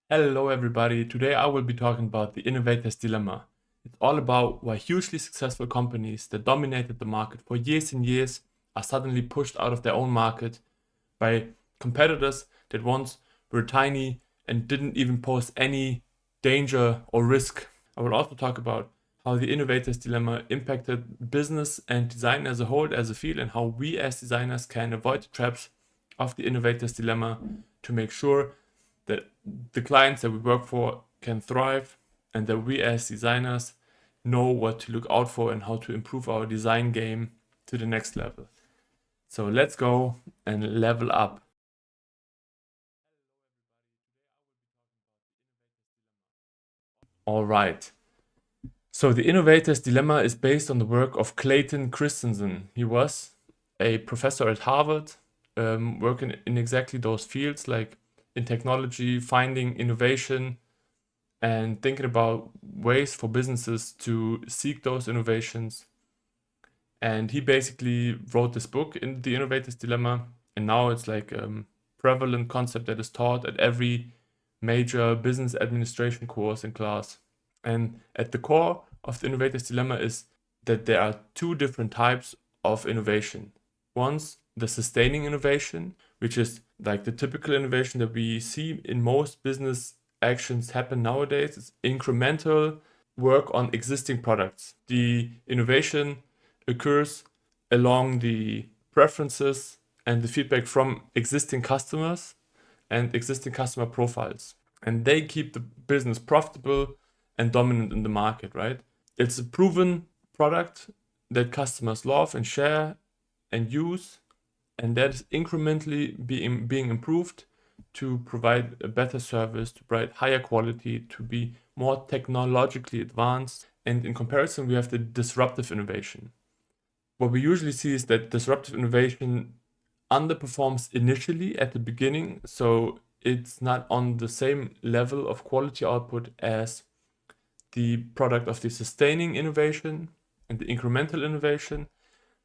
Hello everybody, today I will be talking about the Innovators Dilemma. It's all about why hugely successful companies that dominated the market for years and years are suddenly pushed out of their own market by competitors that once were tiny and didn't even pose any danger or risk. I will also talk about how the Innovators Dilemma impacted business and design as a whole, as a field, and how we as designers can avoid the traps of the Innovators Dilemma to make sure that the clients that we work for can thrive and that we as designers know what to look out for and how to improve our design game to the next level. So let's go and level up. All right. So the Innovator's Dilemma is based on the work of Clayton Christensen. He was a professor at Harvard, working in exactly those fields, like in technology, finding innovation, and thinking about ways for businesses to seek those innovations. And he basically wrote this book in The Innovator's Dilemma, and now it's like a prevalent concept that is taught at every major business administration course in class. And at the core of the Innovator's Dilemma is that there are two different types of innovation. One's the sustaining innovation, which is like the typical innovation that we see in most business actions happen nowadays. It's incremental work on existing products. The innovation occurs along the preferences and the feedback from existing customers and existing customer profiles. And they keep the business profitable and dominant in the market, right? It's a proven product that customers love and share and use, and that is incrementally being improved to provide a better service, to provide higher quality, to be more technologically advanced. And in comparison, we have the disruptive innovation. What we usually see is that disruptive innovation underperforms initially at the beginning, so it's not on the same level of quality output as the product of the sustaining innovation and the incremental innovation,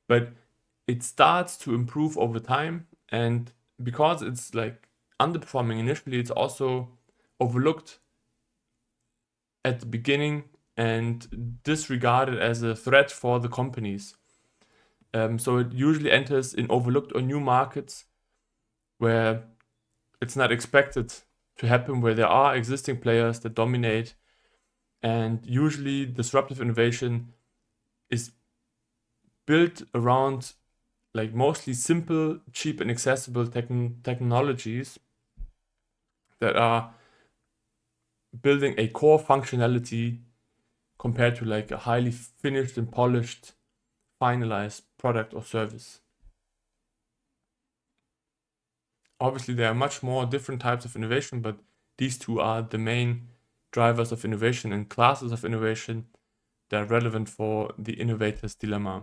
but it starts to improve over time. And because it's like underperforming initially, it's also overlooked at the beginning and disregarded as a threat for the companies. So it usually enters in overlooked or new markets where it's not expected to happen, where there are existing players that dominate. And usually disruptive innovation is built around like mostly simple, cheap, and accessible technologies that are building a core functionality compared to like a highly finished and polished, finalized product or service. Obviously, there are much more different types of innovation, but these two are the main drivers of innovation and classes of innovation that are relevant for the innovator's dilemma.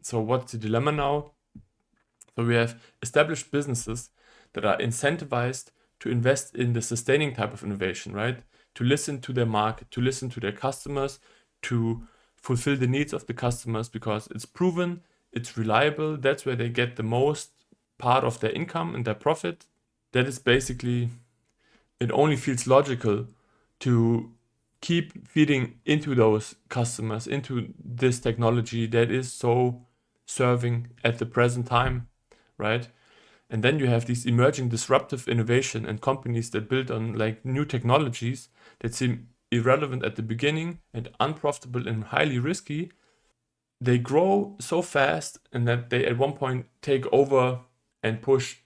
So, what's the dilemma now? So, we have established businesses that are incentivized to invest in the sustaining type of innovation, right? To listen to their market, to listen to their customers, to fulfill the needs of the customers because it's proven, it's reliable. That's where they get the most part of their income and their profit. That is basically, it only feels logical to keep feeding into those customers, into this technology that is so serving at the present time, right? And then you have these emerging disruptive innovation and companies that build on like new technologies that seem irrelevant at the beginning and unprofitable and highly risky. They grow so fast and that they at one point take over and push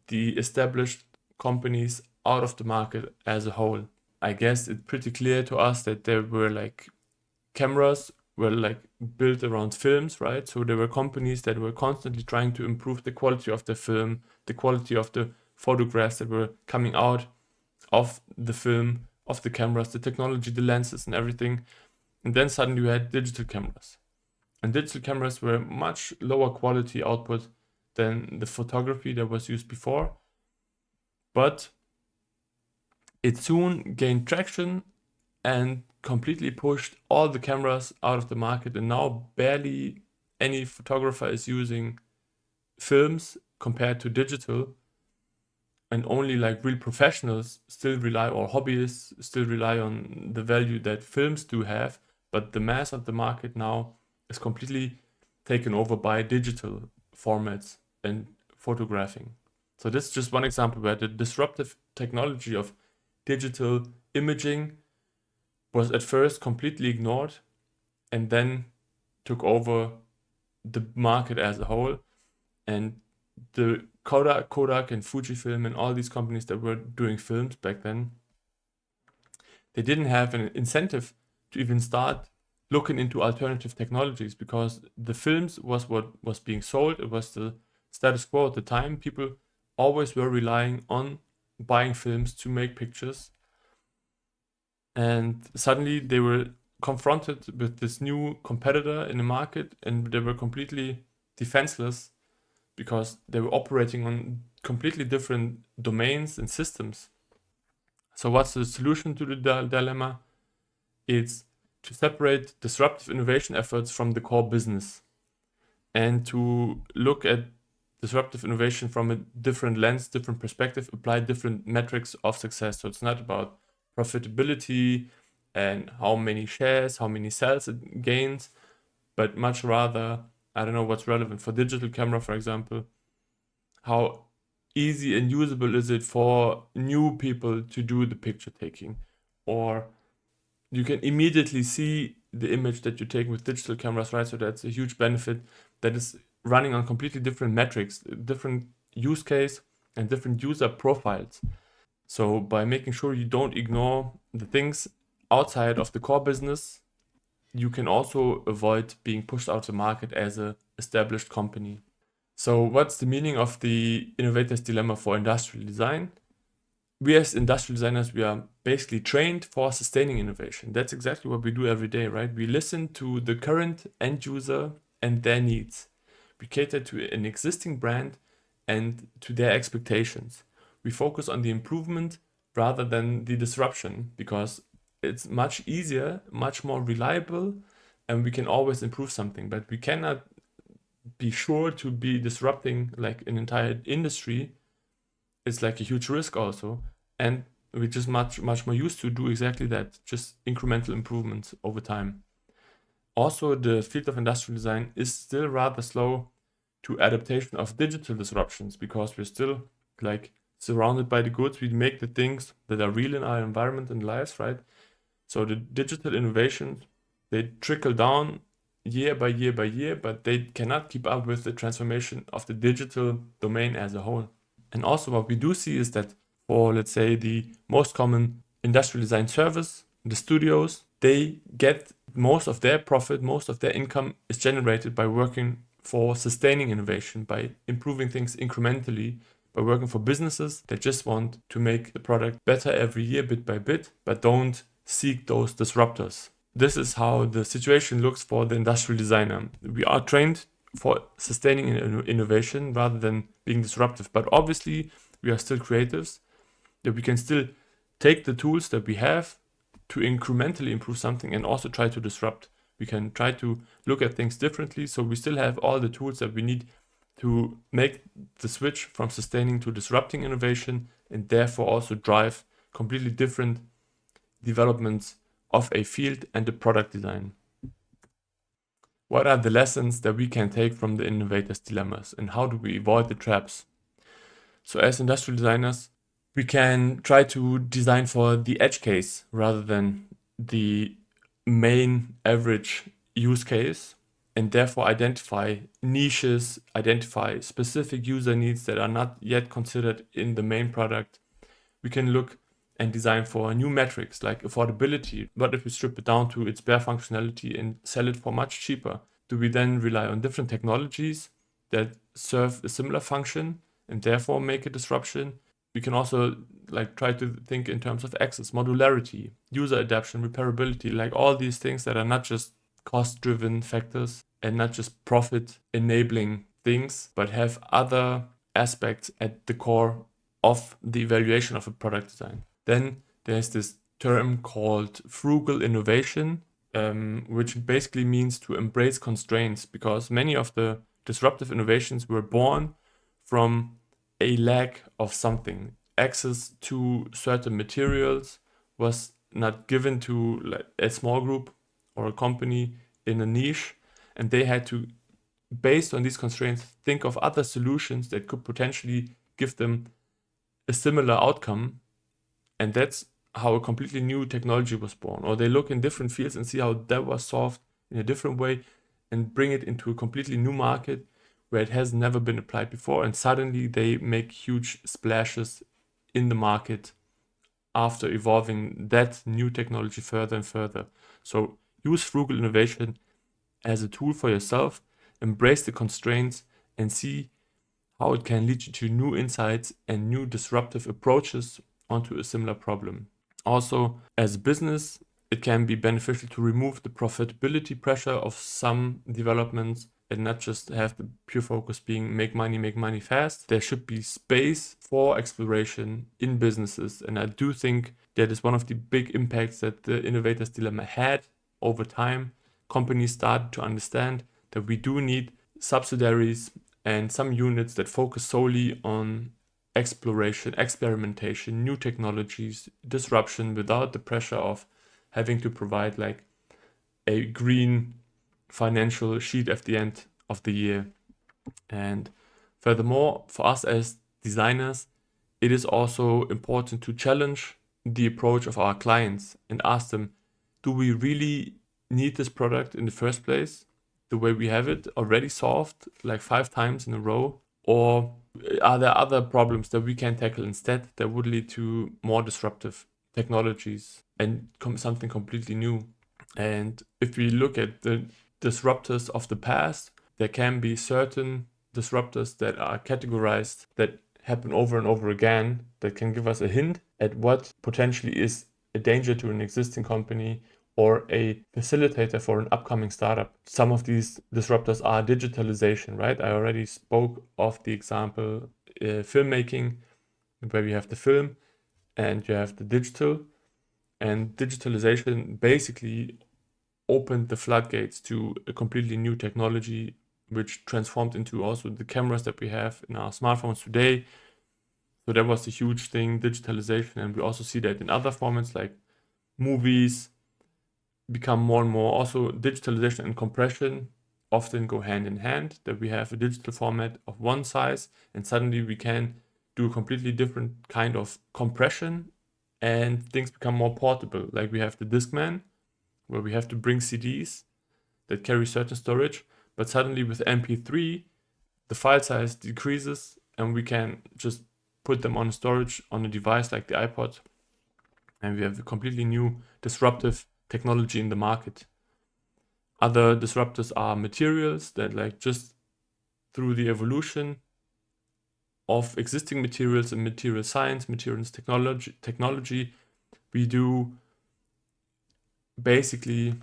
the established companies out of the market as a whole. I guess it's pretty clear to us that there were like cameras were like built around films, right? So there were companies that were constantly trying to improve the quality of the film, the quality of the photographs that were coming out of the film, of the cameras, the technology, the lenses and everything. And then suddenly you had digital cameras. And digital cameras were much lower quality output than the photography that was used before. But it soon gained traction and completely pushed all the cameras out of the market. And now barely any photographer is using films compared to digital. and only like real professionals still rely, or hobbyists still rely on the value that films do have, but the mass of the market now is completely taken over by digital formats and photographing. So this is just one example where the disruptive technology of digital imaging was at first completely ignored and then took over the market as a whole. And the Kodak and Fujifilm and all these companies that were doing films back then, they didn't have an incentive to even start looking into alternative technologies, because the films was what was being sold. It was the status quo at the time. People always were relying on buying films to make pictures. And suddenly they were confronted with this new competitor in the market, and they were completely defenseless because they were operating on completely different domains and systems. So what's the solution to the dilemma? It's to separate disruptive innovation efforts from the core business and to look at disruptive innovation from a different lens, different perspective, apply different metrics of success. So it's not about profitability and how many shares, how many sales it gains, but much rather, I don't know what's relevant for digital camera, for example, how easy and usable is it for new people to do the picture taking, or you can immediately see the image that you take with digital cameras, right? So that's a huge benefit that is running on completely different metrics, different use case and different user profiles. So by making sure you don't ignore the things outside of the core business, you can also avoid being pushed out of the market as a established company. So what's the meaning of the Innovators Dilemma for industrial design? We as industrial designers, we are basically trained for sustaining innovation. That's exactly what we do every day, right? We listen to the current end user and their needs. We cater to an existing brand and to their expectations. We focus on the improvement rather than the disruption, because it's much easier, much more reliable, and we can always improve something. But we cannot be sure to be disrupting like an entire industry. It's like a huge risk also, and we're just much more used to do exactly that, just incremental improvements over time. Also, the field of industrial design is still rather slow to adaptation of digital disruptions, because we're still like surrounded by the goods. We make the things that are real in our environment and lives, right? So the digital innovations, they trickle down year by year by year, but they cannot keep up with the transformation of the digital domain as a whole. And also what we do see is that for, let's say, the most common industrial design service, the studios, they get most of their profit, most of their income is generated by working for sustaining innovation, by improving things incrementally, by working for businesses that just want to make the product better every year, bit by bit, but don't seek those disruptors. This is how the situation looks for the industrial designer. We are trained for sustaining innovation rather than being disruptive, but obviously we are still creatives, that we can still take the tools that we have to incrementally improve something and also try to disrupt. We can try to look at things differently, so we still have all the tools that we need to make the switch from sustaining to disrupting innovation, and therefore also drive completely different developments of a field and the product design. What are the lessons that we can take from the innovators' dilemmas, and how do we avoid the traps? So as industrial designers, we can try to design for the edge case rather than the main average use case, and therefore identify niches, identify specific user needs that are not yet considered in the main product. We can look and design for new metrics like affordability. What if we strip it down to its bare functionality and sell it for much cheaper? Do we then rely on different technologies that serve a similar function and therefore make a disruption? We can also like try to think in terms of access, modularity, user adaptation, repairability, like all these things that are not just cost-driven factors and not just profit-enabling things, but have other aspects at the core of the evaluation of a product design. Then there's this term called frugal innovation, which basically means to embrace constraints, because many of the disruptive innovations were born from a lack of something. access to certain materials was not given to like a small group or a company in a niche, and they had to, based on these constraints, think of other solutions that could potentially give them a similar outcome. And that's how a completely new technology was born. Or they look in different fields and see how that was solved in a different way and bring it into a completely new market where it has never been applied before. And suddenly they make huge splashes in the market after evolving that new technology further and further. So use frugal innovation as a tool for yourself, embrace the constraints, and see how it can lead you to new insights and new disruptive approaches onto a similar problem. Also, as a business, it can be beneficial to remove the profitability pressure of some developments and not just have the pure focus being make money fast. There should be space for exploration in businesses, and I do think that is one of the big impacts that the Innovators Dilemma had over time. Companies started to understand that we do need subsidiaries and some units that focus solely on exploration, experimentation, new technologies, disruption without the pressure of having to provide like a green financial sheet at the end of the year. And furthermore, for us as designers, it is also important to challenge the approach of our clients and ask them, do we really need this product in the first place, the way we have it already solved like 5 times in a row? Or are there other problems that we can tackle instead that would lead to more disruptive technologies and something completely new? And if we look at the disruptors of the past, there can be certain disruptors that are categorized that happen over and over again that can give us a hint at what potentially is a danger to an existing company or a facilitator for an upcoming startup. Some of these disruptors are digitalization, right? I already spoke of the example filmmaking, where you have the film and you have the digital. And digitalization basically opened the floodgates to a completely new technology, which transformed into also the cameras that we have in our smartphones today. So that was a huge thing, digitalization. And we also see that in other formats like movies become more and more. Also, digitalization and compression often go hand in hand, that we have a digital format of one size and suddenly we can do a completely different kind of compression and things become more portable. Like we have the Discman, where we have to bring CDs that carry certain storage, but suddenly with MP3, the file size decreases and we can just put them on storage on a device like the iPod, and we have a completely new disruptive technology in the market. Other disruptors are materials that, like, just through the evolution of existing materials and material science, materials technology, we do basically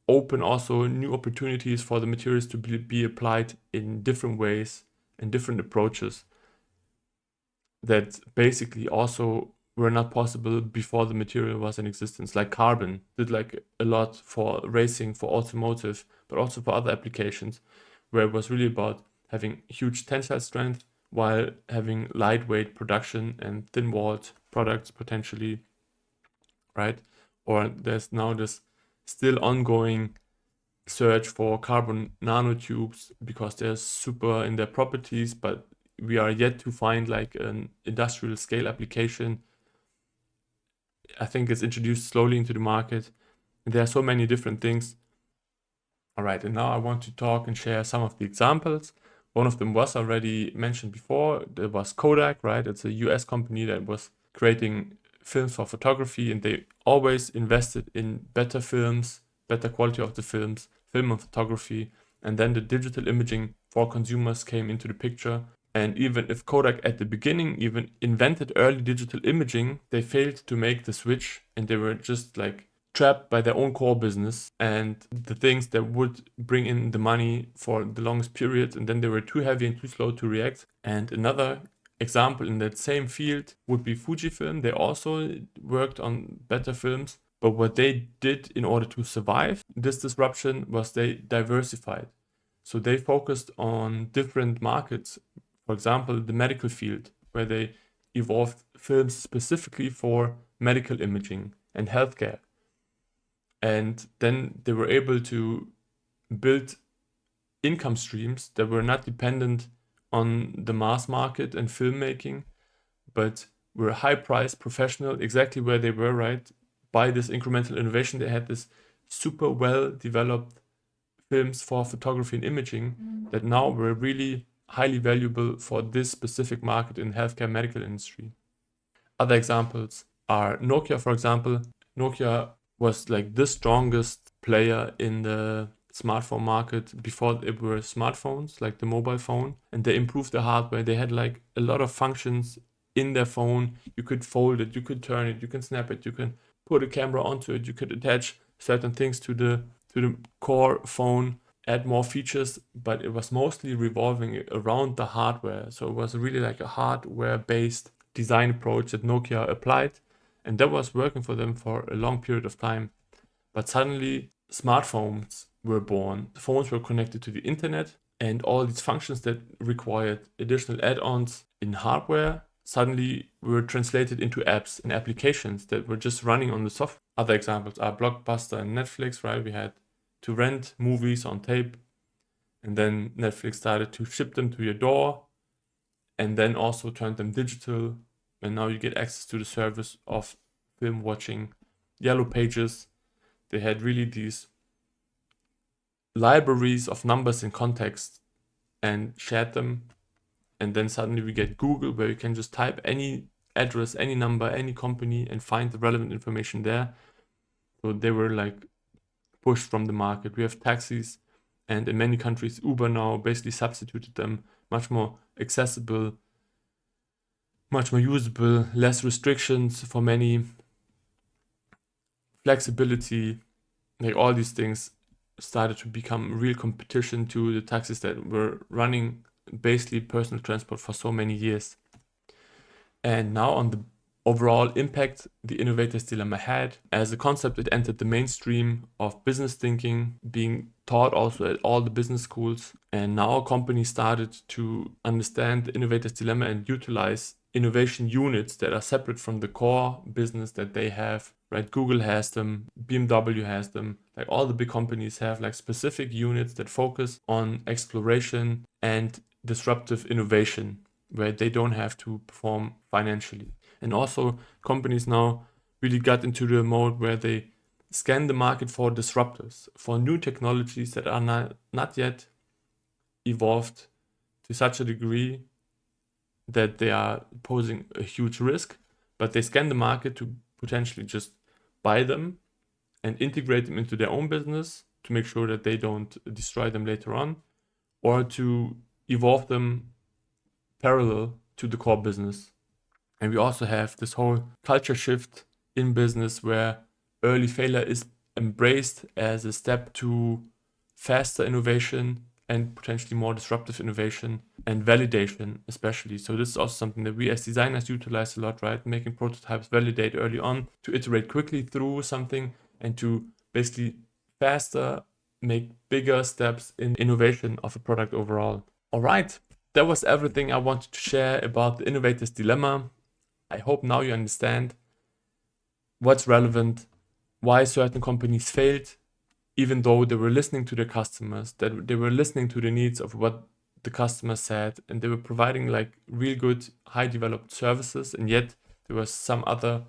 open also new opportunities for the materials to be applied in different ways and different approaches that basically also were not possible before the material was in existence. Like carbon did like a lot for racing, for automotive, but also for other applications, where it was really about having huge tensile strength while having lightweight production and thin-walled products potentially, right? Or there's now this still ongoing search for carbon nanotubes because they're super in their properties, but we are yet to find like an industrial scale application. I think it's introduced slowly into the market. There are so many different things. All right, and now I want to talk and share some of the examples. One of them was already mentioned before. There was Kodak, right? It's a US company that was creating films for photography, and they always invested in better films, better quality of the films, film and photography. And then the digital imaging for consumers came into the picture. And even if Kodak at the beginning even invented early digital imaging, they failed to make the switch, and they were just like trapped by their own core business and the things that would bring in the money for the longest period. And then they were too heavy and too slow to react. And another example in that same field would be Fujifilm. They also worked on better films, but what they did in order to survive this disruption was they diversified. So they focused on different markets. For example, the medical field, where they evolved films specifically for medical imaging and healthcare. And then they were able to build income streams that were not dependent on the mass market and filmmaking, but were high priced, professional, exactly where they were, right? By this incremental innovation, they had this super well developed films for photography and imaging that now were really highly valuable for this specific market in healthcare medical industry. Other examples are Nokia, for example. Nokia was like the strongest player in the smartphone market before it were smartphones, like the mobile phone, and they improved the hardware. They had like a lot of functions in their phone. You could fold it, you could turn it, you can snap it, you can put a camera onto it, you could attach certain things to the core phone, add more features, but it was mostly revolving around the hardware. So it was really like a hardware-based design approach that Nokia applied, and that was working for them for a long period of time. But suddenly smartphones were born. The phones were connected to the internet, and all these functions that required additional add-ons in hardware suddenly were translated into apps and applications that were just running on the software. Other examples are Blockbuster and Netflix, right? We had to rent movies on tape, and then Netflix started to ship them to your door, and then also turned them digital, and now you get access to the service of film watching. Yellow Pages, they had really these libraries of numbers and context and shared them, and then suddenly we get Google, where you can just type any address, any number, any company, and find the relevant information there. So they were like pushed from the market. We have taxis, and in many countries Uber now basically substituted them. Much more accessible, much more usable, less restrictions for many, flexibility, like all these things started to become real competition to the taxis that were running basically personal transport for so many years. And now on the overall impact the Innovators Dilemma had, as a concept it entered the mainstream of business thinking, being taught also at all the business schools, and now companies started to understand the Innovators Dilemma and utilize innovation units that are separate from the core business that they have, right? Google has them, BMW has them, like all the big companies have like specific units that focus on exploration and disruptive innovation, where they don't have to perform financially. And also companies now really got into the mode where they scan the market for disruptors, for new technologies that are not yet evolved to such a degree that they are posing a huge risk, but they scan the market to potentially just buy them and integrate them into their own business to make sure that they don't destroy them later on, or to evolve them parallel to the core business. And we also have this whole culture shift in business where early failure is embraced as a step to faster innovation and potentially more disruptive innovation and validation especially. So this is also something that we as designers utilize a lot, right? Making prototypes, validate early on, to iterate quickly through something and to basically faster make bigger steps in innovation of a product overall. All right, that was everything I wanted to share about the Innovators Dilemma. I hope now you understand what's relevant, why certain companies failed, even though they were listening to their customers, that they were listening to the needs of what the customer said, and they were providing like real good, high developed services, and yet there was some other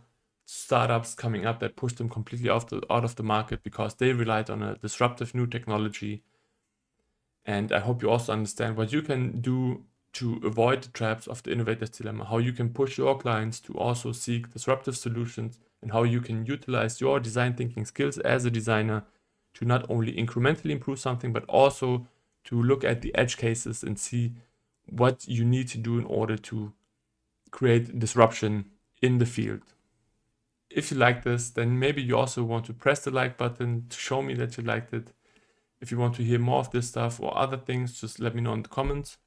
startups coming up that pushed them completely out of the market because they relied on a disruptive new technology. And I hope you also understand what you can do to avoid the traps of the Innovators Dilemma, how you can push your clients to also seek disruptive solutions, and how you can utilize your design thinking skills as a designer to not only incrementally improve something, but also to look at the edge cases and see what you need to do in order to create disruption in the field. If you like this, then maybe you also want to press the like button to show me that you liked it. If you want to hear more of this stuff or other things, just let me know in the comments.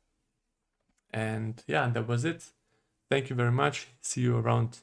And yeah, that was it. Thank you very much. See you around.